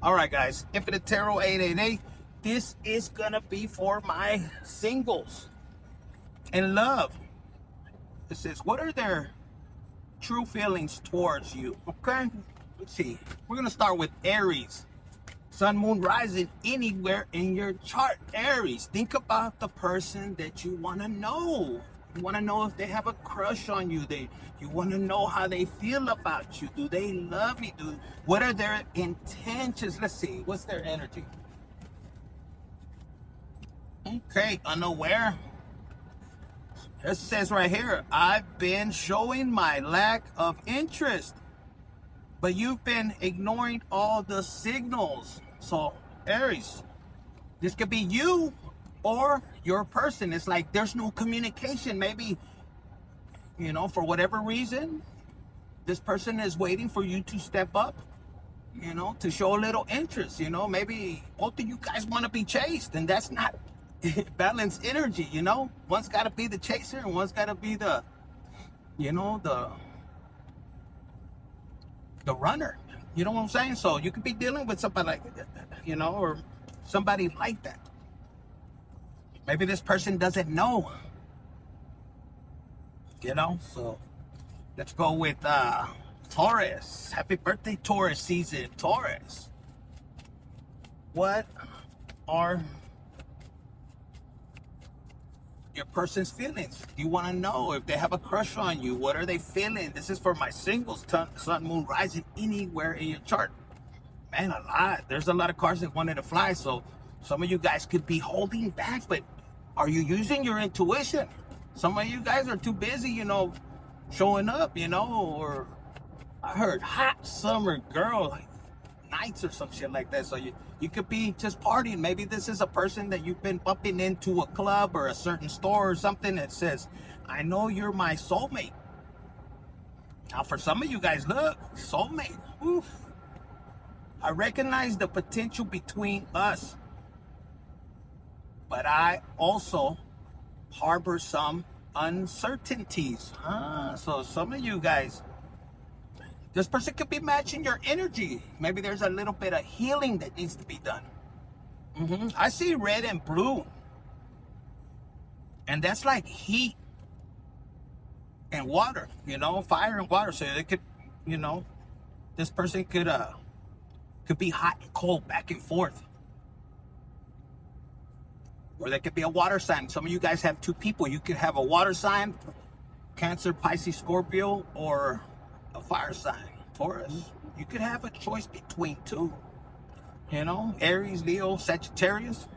All right, guys. Infinite Tarot 888. This is going to be for my singles in love. It says, what are their true feelings towards you? Okay. Let's see. We're going to start with Aries. Sun, moon, rising anywhere in your chart. Aries. Think about the person that you want to know. You want to know if they have a crush on you. You want to know how they feel about you. Do they love you? What are their intentions? Let's see. What's their energy? Okay, unaware. It says right here, I've been showing my lack of interest, but you've been ignoring all the signals. So, Aries, this could be you or your person. It's like there's no communication. Maybe, for whatever reason, this person is waiting for you to step up, to show a little interest. Maybe both of you guys want to be chased, and that's not balanced energy. One's got to be the chaser and one's got to be the runner. You know what I'm saying? So you could be dealing with somebody like that, or somebody like that. Maybe this person doesn't know, so let's go with Taurus. Happy birthday, Taurus season. Taurus, what are your person's feelings? You want to know if they have a crush on you. What are they feeling? This is for my singles. Sun, moon, rising anywhere in your chart. Man, a lot. There's a lot of cards that wanted to fly, so some of you guys could be holding back, but are you using your intuition? Some of you guys are too busy, showing up, or I heard hot summer girl nights or some shit like that. So you could be just partying. Maybe this is a person that you've been bumping into a club or a certain store or something that says, I know you're my soulmate. Now for some of you guys, look, soulmate. Oof. I recognize the potential between us, but I also harbor some uncertainties. So some of you guys, this person could be matching your energy. Maybe there's a little bit of healing that needs to be done. I see red and blue. And that's like heat and water, fire and water. So it could, this person could be hot and cold back and forth. Or there could be a water sign. Some of you guys have two people. You could have a water sign, Cancer, Pisces, Scorpio, or a fire sign, Taurus. You could have a choice between two. Aries, Leo, Sagittarius.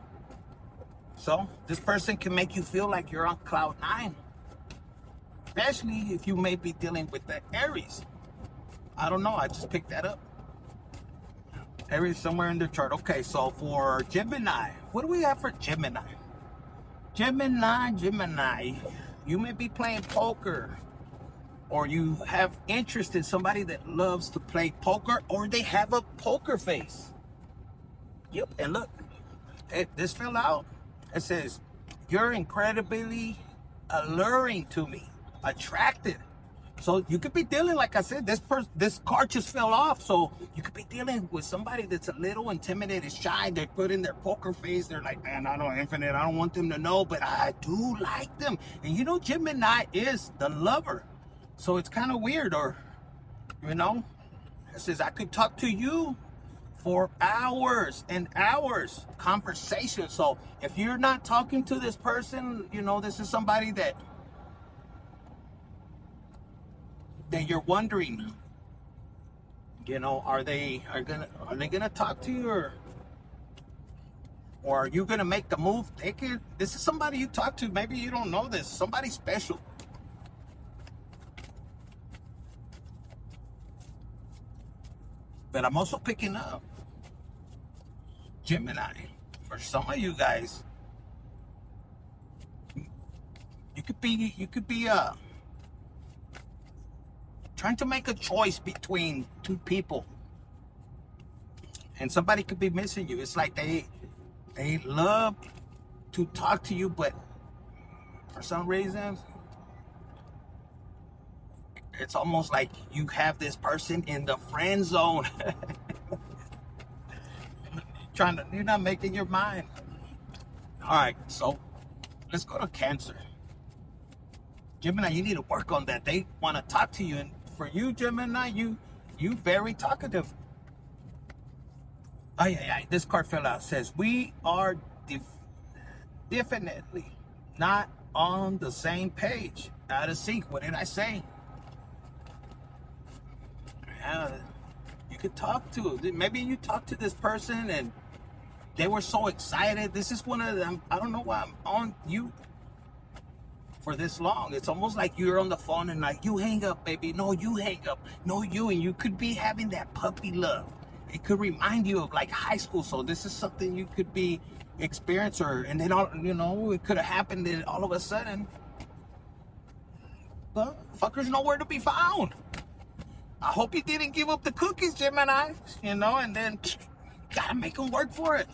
So this person can make you feel like you're on cloud 9. Especially if you may be dealing with the Aries. I don't know. I just picked that up. Aries somewhere in the chart. Okay, so for Gemini, what do we have for Gemini? Gemini, you may be playing poker, or you have interest in somebody that loves to play poker, or they have a poker face. Yep, and look, this fell out. It says, you're incredibly alluring to me, attractive. So you could be dealing, like I said, this card just fell off. So you could be dealing with somebody that's a little intimidated, shy. They put in their poker face. They're like, man, I know Infinite. I don't want them to know, but I do like them. And Gemini is the lover. So it's kind of weird. Or, it says, I could talk to you for hours and hours, conversation. So if you're not talking to this person, this is somebody that you're wondering, are they gonna talk to you, or are you gonna make the move? This is somebody you talk to. Maybe you don't know this. Somebody special. But I'm also picking up Gemini. For some of you guys, you could be trying to make a choice between two people, and somebody could be missing you. It's like they love to talk to you, but for some reason it's almost like you have this person in the friend zone. You're not making your mind. All right, so let's go to Cancer. Gemini, you need to work on that. They want to talk to you, and for you, Gemini, you very talkative. Oh yeah. This card fell out. It says we are definitely not on the same page. Out of sync. What did I say? You could talk to. Maybe you talk to this person and they were so excited. This is one of them. I don't know why I'm on you for this long. It's almost like you're on the phone and like, you hang up, baby. No, you hang up. No, you. And you could be having that puppy love. It could remind you of like high school. So this is something you could be experience, or and then all, you know, it could have happened and all of a sudden, well, fucker's nowhere to be found. I hope you didn't give up the cookies, Gemini. You know, and then gotta make them work for it.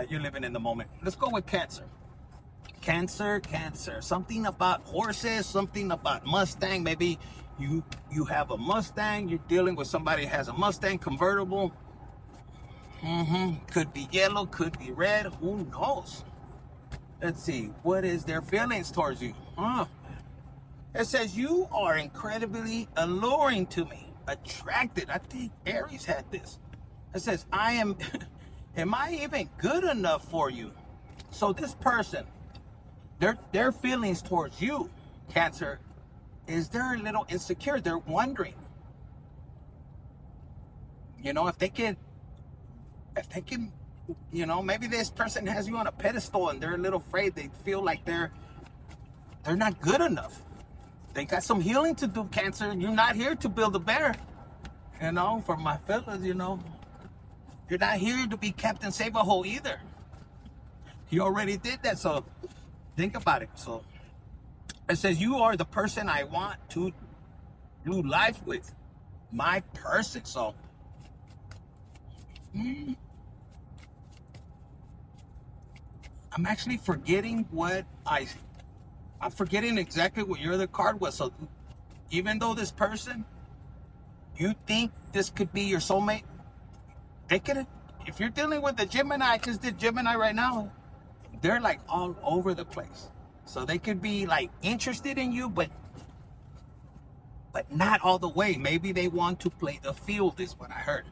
You're living in the moment. Let's go with Cancer. Cancer. Something about horses, something about Mustang. Maybe you have a Mustang. You're dealing with somebody who has a Mustang convertible. Could be yellow, could be red. Who knows? Let's see. What is their feelings towards you? It says you are incredibly alluring to me. Attracted. I think Aries had this. It says am I even good enough for you? So this person, their feelings towards you, Cancer, is they're a little insecure. They're wondering, you know, if they can, you know, maybe this person has you on a pedestal and they're a little afraid. They feel like they're not good enough. They got some healing to do, Cancer. You're not here to build a bear. You know, for my fellas, you know, you're not here to be Captain Save-A-Hole either. You already did that, so think about it. So it says you are the person I want to do life with. My person. So I'm actually forgetting I'm forgetting exactly what your other card was. So even though this person, you think this could be your soulmate, they could, if you're dealing with the Gemini, I just did Gemini right now, they're like all over the place. So they could be like interested in you, but not all the way. Maybe they want to play the field is what I heard.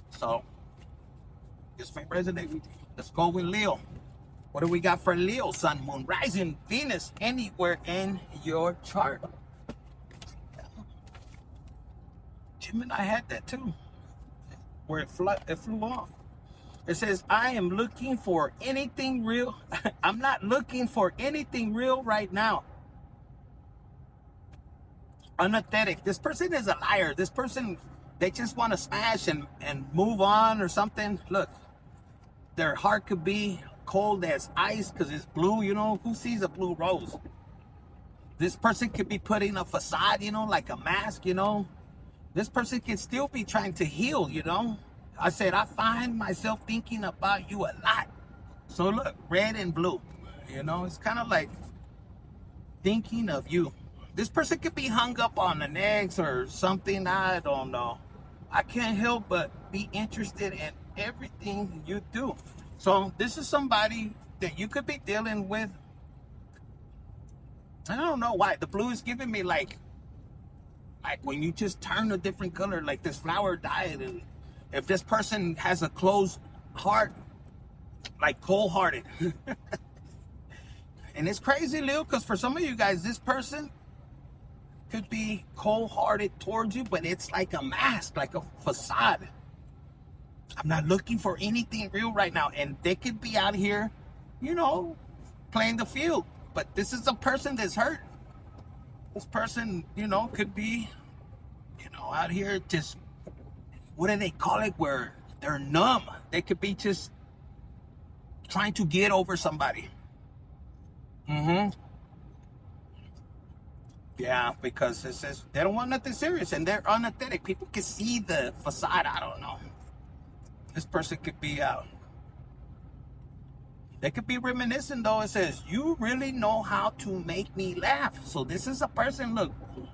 So this may resonate with you. Let's go with Leo. What do we got for Leo? Sun, Moon, Rising, Venus, anywhere in your chart. Gemini had that too, where it flew off. It says, I am looking for anything real. I'm not looking for anything real right now. Unauthentic. This person is a liar. This person, they just want to smash and move on or something. Look, their heart could be cold as ice because it's blue. You know, who sees a blue rose? This person could be putting a facade, you know, like a mask, you know. This person can still be trying to heal, you know. I said, I find myself thinking about you a lot. So look, red and blue, you know, it's kind of like thinking of you. This person could be hung up on an ex or something. I don't know. I can't help but be interested in everything you do. So this is somebody that you could be dealing with. I don't know why. The blue is giving me like when you just turn a different color, like this flower died. And if this person has a closed heart, like cold-hearted. And it's crazy, Leo, because for some of you guys, this person could be cold-hearted towards you, but it's like a mask, like a facade. I'm not looking for anything real right now. And they could be out here, you know, playing the field. But this is a person that's hurt. This person, you know, could be, you know, out here just, what do they call it, where they're numb. They could be just trying to get over somebody. Yeah, because it says they don't want nothing serious and they're unauthentic. People can see the facade. I don't know. This person could be out. They could be reminiscing though. It says, you really know how to make me laugh. So this is a person, look,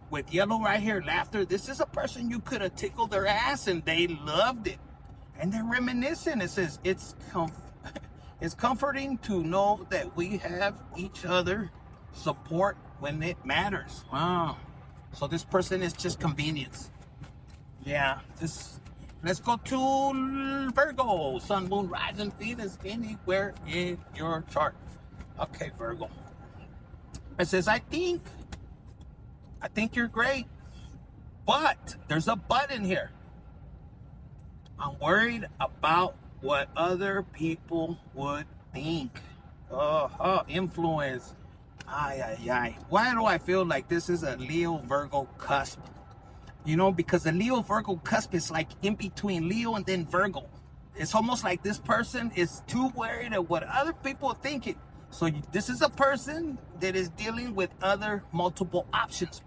with yellow right here, laughter. This is a person you could have tickled their ass and they loved it. And they're reminiscing. It says it's comforting to know that we have each other support when it matters. Wow. So this person is just convenience. Yeah. Let's go to Virgo. Sun, Moon, Rising, Venus, anywhere in your chart. Okay, Virgo. It says, I think you're great, but there's a but in here. I'm worried about what other people would think. Influence. Ay. Why do I feel like this is a Leo Virgo cusp? You know, because the Leo Virgo cusp is like in between Leo and then Virgo. It's almost like this person is too worried of what other people are thinking. So this is a person that is dealing with other multiple options.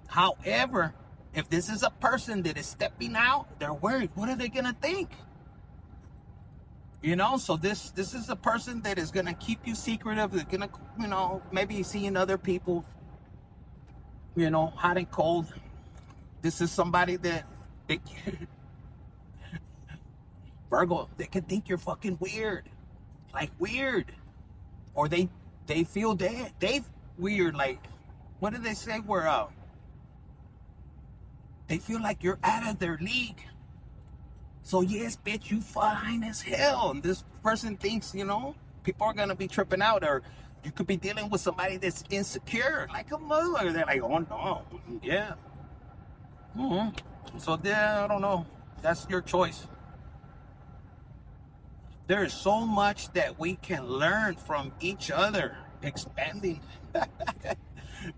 However, if this is a person that is stepping out, they're worried. What are they going to think? You know, so this is a person that is going to keep you secretive. They're going to, you know, maybe seeing other people, you know, hot and cold. This is somebody that Virgo, they can think you're fucking weird. Like weird. Or they feel they weird, like, what do they say? Where they feel like you're out of their league. So yes, bitch, you fine as hell. And this person thinks, you know, people are gonna be tripping out, or you could be dealing with somebody that's insecure, like a mother. They're like, oh no, yeah. So there, I don't know. That's your choice. There is so much that we can learn from each other, expanding.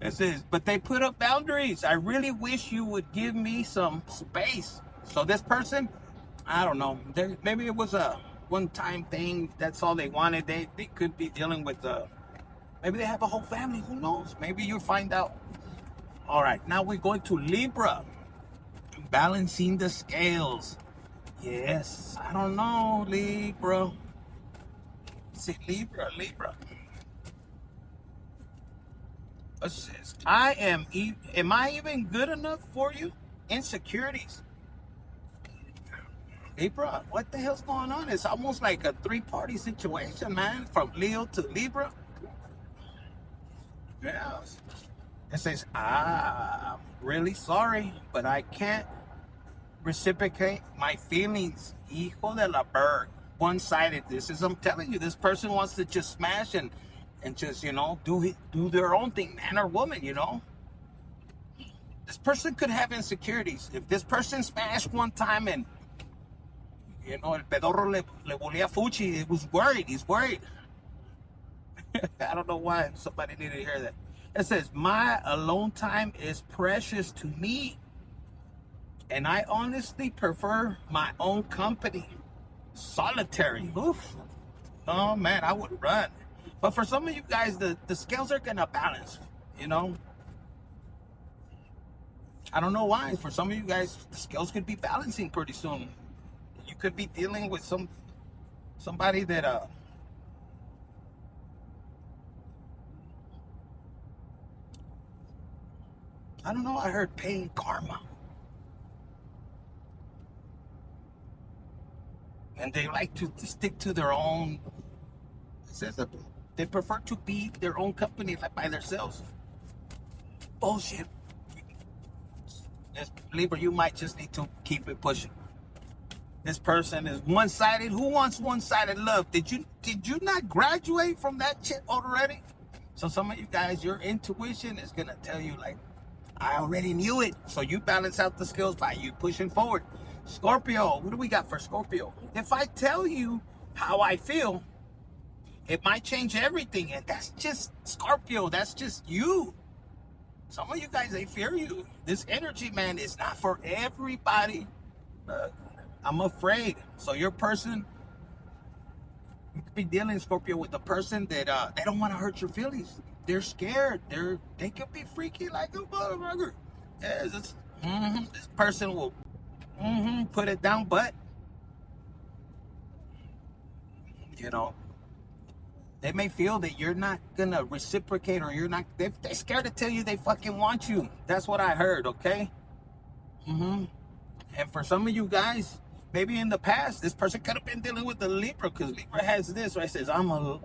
It says, but they put up boundaries. I really wish you would give me some space. So this person, I don't know. Maybe it was a one-time thing. That's all they wanted. They could be dealing with maybe they have a whole family. Who knows? Maybe you'll find out. All right, now we're going to Libra. Balancing the scales. Yes, I don't know, Libra. See, Libra. It says, am I even good enough for you? Insecurities. Libra, what the hell's going on? It's almost like a three-party situation, man, from Leo to Libra. Yeah. It says, I'm really sorry, but I can't reciprocate my feelings. Hijo de la bird. One-sided. I'm telling you, this person wants to just smash and just, you know, do their own thing, man or woman, you know. This person could have insecurities. If this person smashed one time and, you know, el pedorro le volía fuchi, he's worried. I don't know why somebody needed to hear that. It says, my alone time is precious to me, and I honestly prefer my own company. Solitary. Oof. Oh, man, I would run. But for some of you guys, the scales are going to balance, you know. I don't know why. For some of you guys, the scales could be balancing pretty soon. You could be dealing with somebody that, I don't know, I heard paying karma. And they like to stick to their own. It says that they prefer to be their own company, like by themselves. Bullshit. Libra, you might just need to keep it pushing. This person is one-sided. Who wants one-sided love? Did you not graduate from that shit already? So some of you guys, your intuition is gonna tell you, like, I already knew it. So you balance out the skills by you pushing forward. Scorpio, what do we got for Scorpio? If I tell you how I feel, it might change everything. And that's just Scorpio. That's just you. Some of you guys, they fear you. This energy, man, is not for everybody. I'm afraid. So your person, you could be dealing, Scorpio, with a person that they don't want to hurt your feelings. They're scared. They could be freaky like a motherfucker. Yeah, this person will put it down, but you know, they may feel that you're not gonna reciprocate, or you're not. They're scared to tell you they fucking want you. That's what I heard. Okay. And for some of you guys, Maybe in the past, this person could have been dealing with the Libra, because Libra has this, right? It says,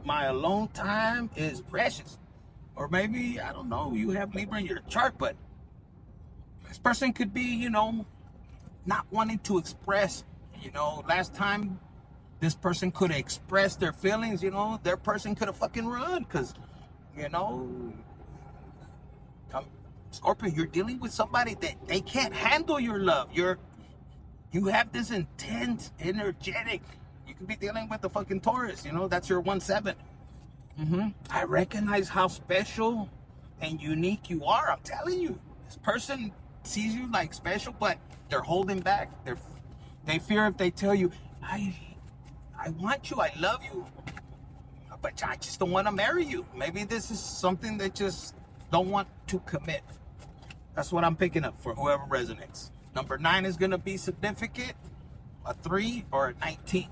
my alone time is precious. Or maybe, I don't know, you have Libra in your chart, but this person could be, you know, not wanting to express, you know, last time this person could have expressed their feelings, you know, their person could have fucking run, because, you know, Scorpio, you're dealing with somebody that they can't handle your love. You have this intense, energetic. You could be dealing with the fucking Taurus, you know, that's your 1-7. I recognize how special and unique you are. I'm telling you, this person sees you like special, but they're holding back. They fear if they tell you, I want you, I love you, but I just don't want to marry you. Maybe this is something that just don't want to commit. That's what I'm picking up for whoever resonates. Number 9 is going to be significant, a 3 or a 19,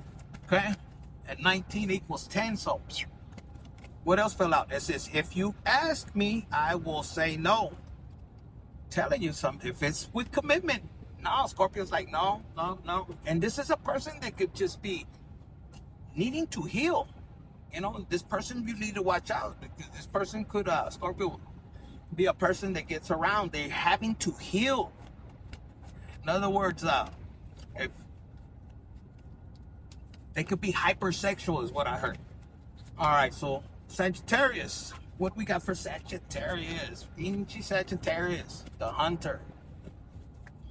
okay? And 19 equals 10, so what else fell out? It says, if you ask me, I will say no. Telling you something, if it's with commitment, no, Scorpio's like, no. And this is a person that could just be needing to heal. You know, this person, you need to watch out. This person could, Scorpio, be a person that gets around. They're having to heal. In other words, if they could be hypersexual is what I heard. All right, so Sagittarius. What we got for Sagittarius? Inchi Sagittarius, the hunter.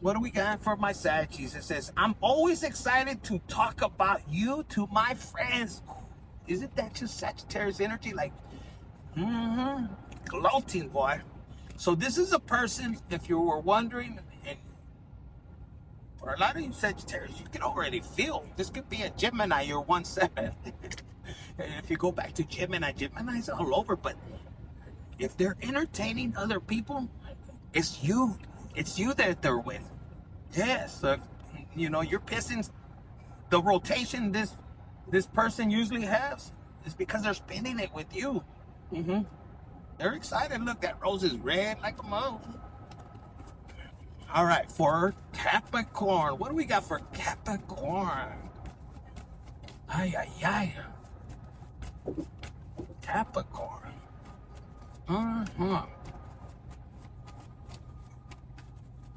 What do we got for my Saggies? It says, I'm always excited to talk about you to my friends. Isn't that just Sagittarius energy? Like, gloating, boy. So this is a person, if you were wondering, and for a lot of you Sagittarius, you can already feel. This could be a Gemini, you're 1-7. If you go back to Gemini's all over, but if they're entertaining other people, it's you. It's you that they're with. Yes, you know, you're pissing the rotation this person usually has is because they're spending it with you. They're excited. Look, that rose is red like a mug. All right, for Capricorn, what do we got for Capricorn? Ay. Capricorn.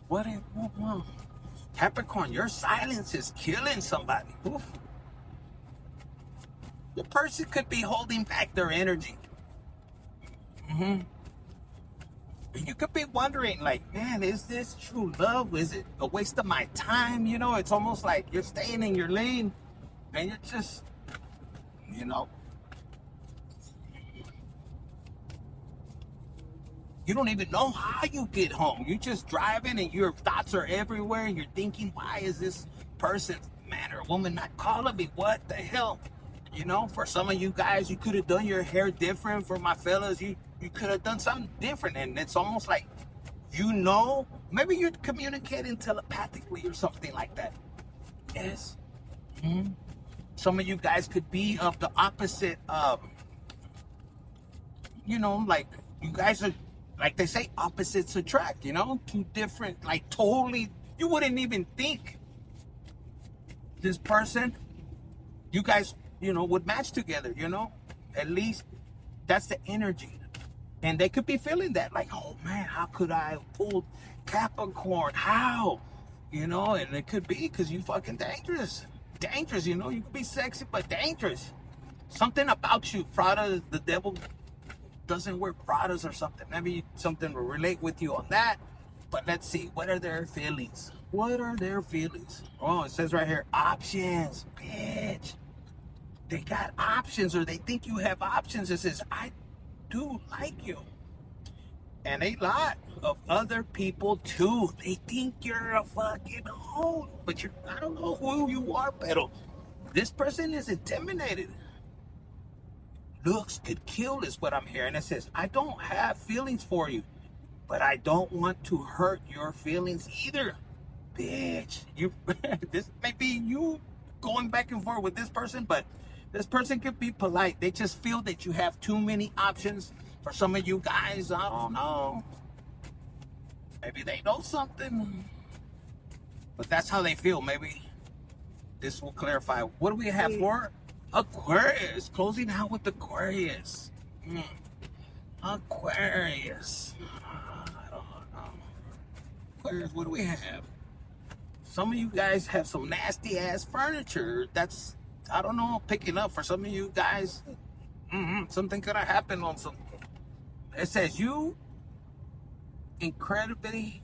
What? Capricorn, your silence is killing somebody. Oof. The person could be holding back their energy. And you could be wondering, like, man, is this true love? Is it a waste of my time? You know, it's almost like you're staying in your lane and you're just, you know, you don't even know how you get home. You're just driving and your thoughts are everywhere. And you're thinking, why is this person, man or woman, not calling me? What the hell? You know, for some of you guys, you could have done your hair different. For my fellas, you could have done something different. And it's almost like, you know, maybe you're communicating telepathically or something like that. Yes. Some of you guys could be of the opposite, you know, like you guys are, like they say, opposites attract, you know, two different, like totally, you wouldn't even think this person, you guys, you know, would match together, you know, at least that's the energy. And they could be feeling that, like, oh man, how could I have pulled Capricorn? How? You know, and it could be because you fucking dangerous, you know, you could be sexy, but dangerous. Something about you, Prada, the devil doesn't wear Pradas or something. Maybe something will relate with you on that. But let's see, what are their feelings? What are their feelings? Oh, it says right here, options, bitch. They got options, or they think you have options. It says, I do like you. And a lot of other people too. They think you're a fucking hoe. But I don't know who you are, pero this person is intimidated. Looks could kill is what I'm hearing. It says, I don't have feelings for you, but I don't want to hurt your feelings either. Bitch, this may be you going back and forth with this person, but this person could be polite. They just feel that you have too many options. For some of you guys, I don't know. Maybe they know something, but that's how they feel. Maybe this will clarify. What do we have for Aquarius? Closing out with Aquarius. Aquarius. I don't know. Aquarius, what do we have? Some of you guys have some nasty ass furniture. That's, I don't know, picking up for some of you guys. Something could have happened on some. It says you're incredibly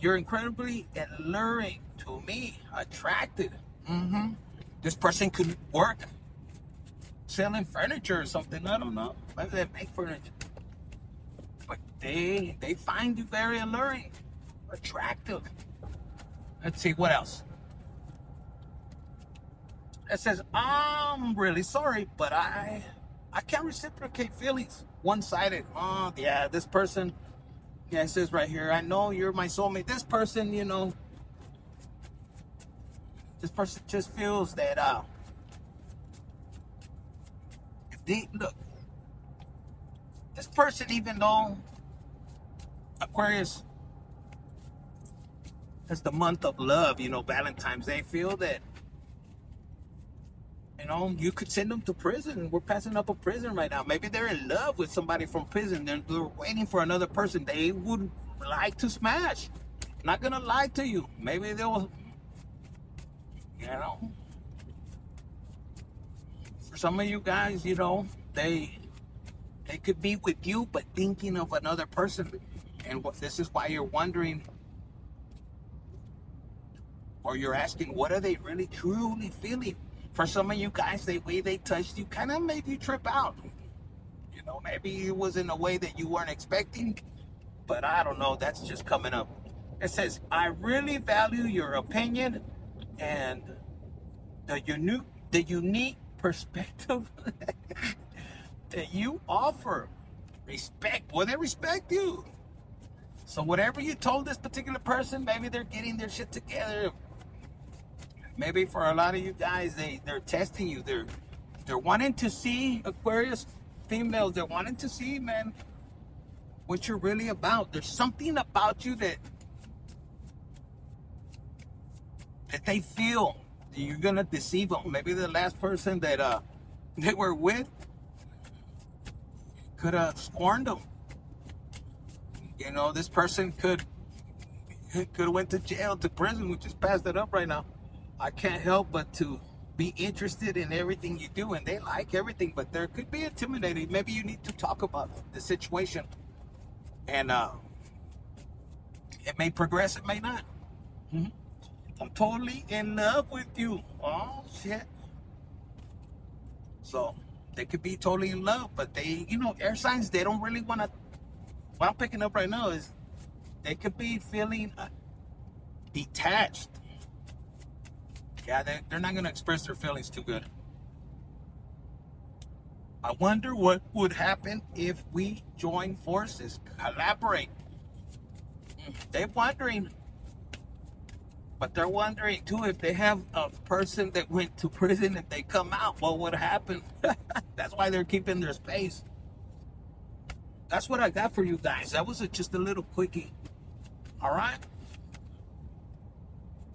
alluring to me, attracted. This person could work selling furniture or something. I don't know. Maybe they make furniture. But they find you very alluring, attractive. Let's see what else. It says, I'm really sorry, but I can't reciprocate feelings. One-sided. Oh, yeah, this person, yeah, it says right here, I know you're my soulmate. This person, you know, this person just feels that, if they, look, this person, even though Aquarius is the month of love, you know, Valentine's Day, feel that, you know, you could send them to prison. We're passing up a prison right now. Maybe they're in love with somebody from prison. They're waiting for another person they would like to smash. Not gonna lie to you. Maybe they'll, you know, for some of you guys, you know, they could be with you, but thinking of another person. And this is why you're wondering, or you're asking, what are they really truly feeling? For some of you guys, the way they touched you kind of made you trip out. You know, maybe it was in a way that you weren't expecting, but I don't know. That's just coming up. It says, I really value your opinion and the unique perspective that you offer. Respect. Well, they respect you. So whatever you told this particular person, maybe they're getting their shit together. Maybe for a lot of you guys, they're testing you. They're wanting to see, Aquarius females, they're wanting to see, man, what you're really about. There's something about you that they feel that you're gonna deceive them. Maybe the last person that they were with could have scorned them. You know, this person could have went to jail, to prison. We just passed it up right now. I can't help but to be interested in everything you do, and they like everything, but there could be intimidating. Maybe you need to talk about the situation, and it may progress, it may not. I'm totally in love with you. Oh shit. So they could be totally in love, but they, you know, air signs, they don't really want to. What I'm picking up right now is they could be feeling detached. Yeah, they're not going to express their feelings too good. I wonder what would happen if we join forces, collaborate. They're wondering, but they're wondering too, if they have a person that went to prison, if they come out, what would happen? That's why they're keeping their space. That's what I got for you guys. That was just a little quickie. All right?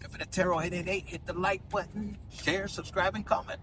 If it a tarot 888, hit the like button, share, subscribe, and comment.